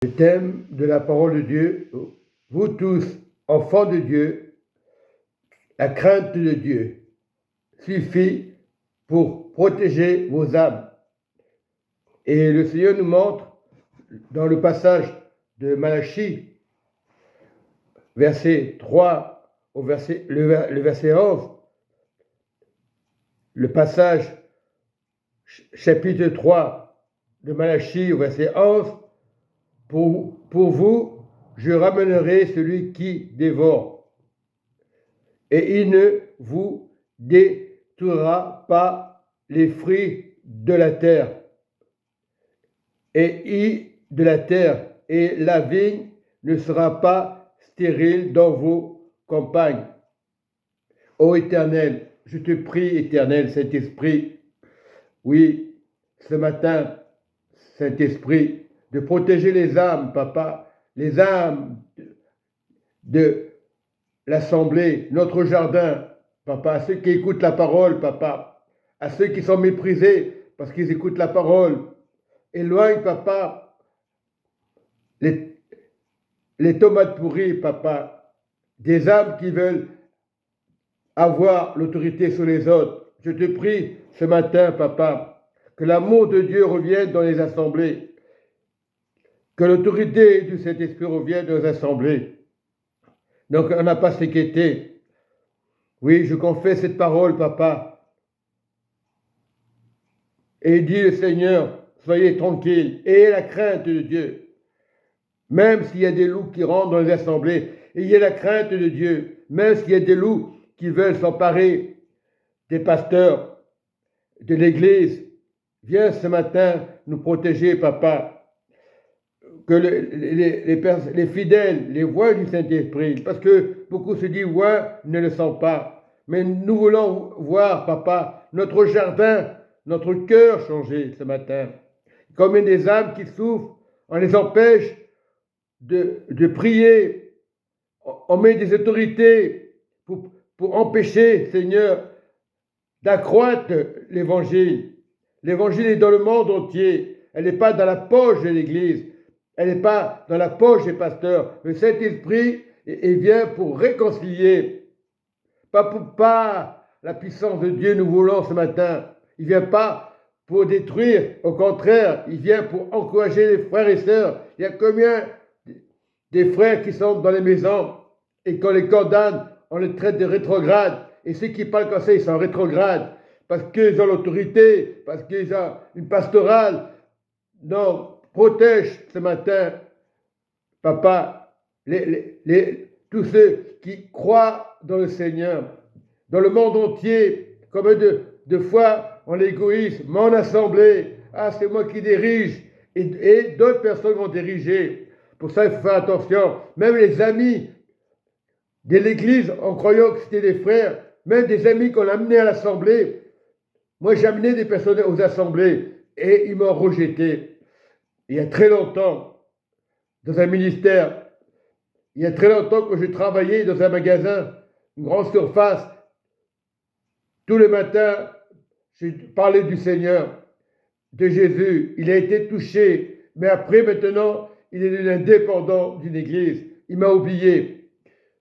Le thème de la parole de Dieu, vous tous, enfants de Dieu, la crainte de Dieu suffit pour protéger vos âmes. Et le Seigneur nous montre dans le passage de Malachie, verset 3 au le verset 11, le passage chapitre 3 de Malachie au verset 11, pour vous, je ramènerai celui qui dévore, et il ne vous détruira pas les fruits de la terre, et la vigne ne sera pas stérile dans vos campagnes. Ô Éternel, je te prie, Éternel, Saint-Esprit, oui, ce matin, Saint-Esprit, de protéger les âmes, Papa, les âmes de l'Assemblée, notre jardin, Papa, à ceux qui écoutent la parole, Papa, à ceux qui sont méprisés parce qu'ils écoutent la parole. Éloigne, Papa, les tomates pourries, Papa, des âmes qui veulent avoir l'autorité sur les autres. Je te prie ce matin, Papa, que l'amour de Dieu revienne dans les assemblées, que l'autorité du Saint-Esprit revienne dans les assemblées. Donc, on n'a pas à s'inquiéter. Oui, je confesse cette parole, Papa. Et dit le Seigneur, soyez tranquilles, ayez la crainte de Dieu. Même s'il y a des loups qui rentrent dans les assemblées, ayez la crainte de Dieu. Même s'il y a des loups qui veulent s'emparer des pasteurs, de l'Église, viens ce matin nous protéger, Papa. Que les fidèles, les voix du Saint-Esprit, parce que beaucoup se disent, ouais, ne le sont pas. Mais nous voulons voir, Papa, notre jardin, notre cœur changer ce matin. Comme il y a des âmes qui souffrent, on les empêche de prier. On met des autorités pour empêcher, Seigneur, d'accroître l'évangile. L'évangile est dans le monde entier. Elle n'est pas dans la poche de l'Église. Elle n'est pas dans la poche des pasteurs. Le Saint-Esprit vient pour réconcilier. Pas la puissance de Dieu nous voulons ce matin. Il ne vient pas pour détruire. Au contraire, il vient pour encourager les frères et sœurs. Il y a combien des frères qui sont dans les maisons et qu'on les condamne, on les traite de rétrogrades. Et ceux qui parlent comme ça, ils sont rétrogrades. Parce qu'ils ont l'autorité, parce qu'ils ont une pastorale. Non, protège ce matin, Papa, tous ceux qui croient dans le Seigneur, dans le monde entier, comme de fois en égoïsme, mon assemblée, c'est moi qui dirige, et d'autres personnes vont diriger. Pour ça, il faut faire attention. Même les amis de l'Église, en croyant que c'était des frères, même des amis qu'on a amenés à l'assemblée. Moi, j'ai amené des personnes aux assemblées et ils m'ont rejeté. Il y a très longtemps, dans un ministère, il y a très longtemps que je travaillais dans un magasin, une grande surface. Tous les matins, je parlais du Seigneur, de Jésus. Il a été touché, mais après, maintenant, il est indépendant d'une église. Il m'a oublié.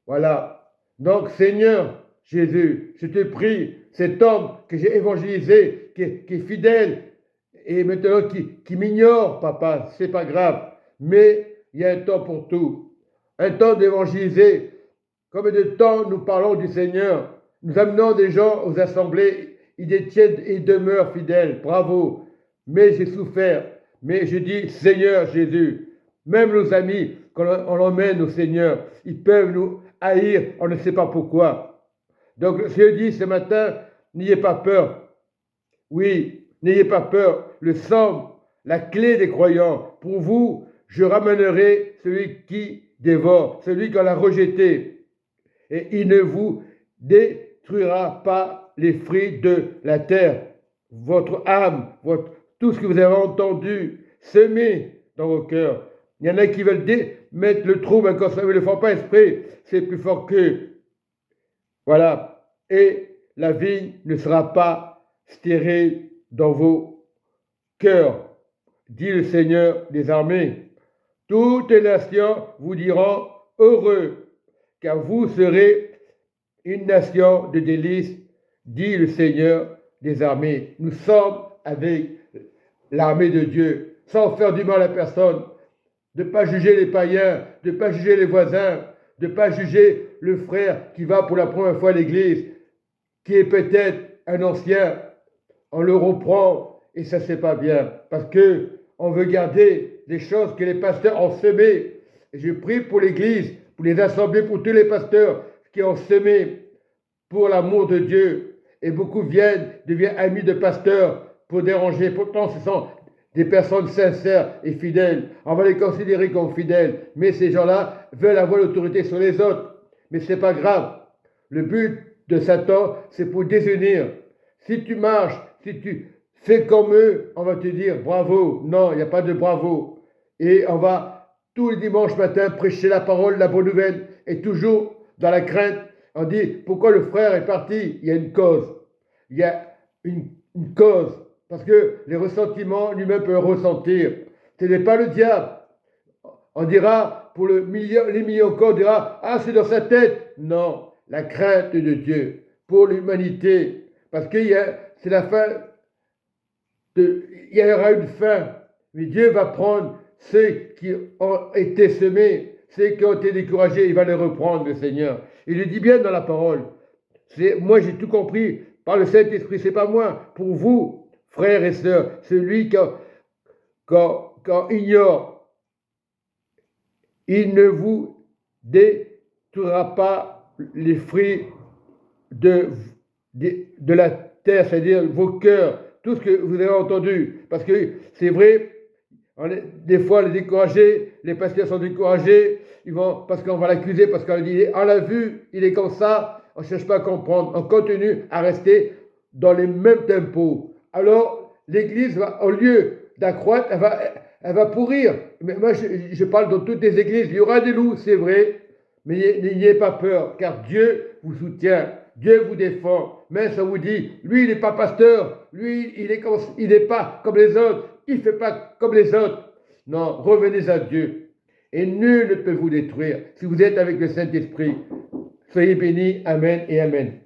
Voilà. Donc, Seigneur Jésus, je te prie, cet homme que j'ai évangélisé, qui est fidèle, et maintenant qui m'ignore, Papa, c'est pas grave. Mais il y a un temps pour tout. Un temps d'évangéliser. Combien de temps nous parlons du Seigneur? Nous amenons des gens aux assemblées, ils détiennent et demeurent fidèles. Bravo. Mais j'ai souffert. Mais je dis, Seigneur Jésus, même nos amis, quand on l'emmène au Seigneur, ils peuvent nous haïr, on ne sait pas pourquoi. Donc, je dis ce matin, n'ayez pas peur. Oui, n'ayez pas peur. Le sang, la clé des croyants. Pour vous, je ramènerai celui qui dévore, celui qu'on a rejeté. Et il ne vous détruira pas les fruits de la terre. Votre âme, tout ce que vous avez entendu, semé dans vos cœurs. Il y en a qui veulent mettre le trouble inconscient, ils ne le font pas exprès. C'est plus fort qu'eux. Voilà. Et la vigne ne sera pas stérile dans vos cœurs, dit le Seigneur des armées. Toutes les nations vous diront heureux, car vous serez une nation de délices, dit le Seigneur des armées. Nous sommes avec l'armée de Dieu, sans faire du mal à personne, de ne pas juger les païens, de ne pas juger les voisins, de ne pas juger le frère qui va pour la première fois à l'église, qui est peut-être un ancien. On le reprend et ça c'est pas bien, parce que on veut garder des choses que les pasteurs ont semées. Et je prie pour l'église, pour les assemblées, pour tous les pasteurs qui ont semé pour l'amour de Dieu. Et beaucoup deviennent amis de pasteurs pour déranger. Pourtant, ce sont des personnes sincères et fidèles. On va les considérer comme fidèles. Mais ces gens-là veulent avoir l'autorité sur les autres. Mais ce n'est pas grave. Le but de Satan, c'est pour désunir. Si tu marches, si tu fais comme eux, on va te dire bravo. Non, il n'y a pas de bravo. Et on va tous les dimanches matin prêcher la parole, la bonne nouvelle. Et toujours dans la crainte. On dit, pourquoi le frère est parti? Il y a une cause. Il y a une cause. Parce que les ressentiments, lui-même peut ressentir. Ce n'est pas le diable. On dira, pour les millions encore, on dira, ah, c'est dans sa tête. Non, la crainte de Dieu pour l'humanité. Parce que c'est la fin. Il y aura une fin. Mais Dieu va prendre ceux qui ont été semés, ceux qui ont été découragés, il va les reprendre, le Seigneur. Il le dit bien dans la parole. Moi, j'ai tout compris par le Saint-Esprit, c'est pas moi. Pour vous, frères et sœurs, celui qui ignore, il ne vous détruira pas les fruits de la terre, c'est-à-dire vos cœurs, tout ce que vous avez entendu. Parce que c'est vrai, des fois, les découragés, les pasteurs sont découragés, parce qu'on va l'accuser, parce qu'on dit, on l'a vu, il est comme ça, on ne cherche pas à comprendre, on continue à rester dans les mêmes tempos. Alors, l'Église, au lieu d'accroître, elle va pourrir. Mais moi, je parle dans toutes les églises, il y aura des loups, c'est vrai, mais n'ayez pas peur, car Dieu vous soutient, Dieu vous défend. Mais ça vous dit, lui, il n'est pas pasteur, lui, il n'est pas comme les autres, il ne fait pas comme les autres. Non, revenez à Dieu. Et nul ne peut vous détruire si vous êtes avec le Saint-Esprit. Soyez bénis. Amen et Amen.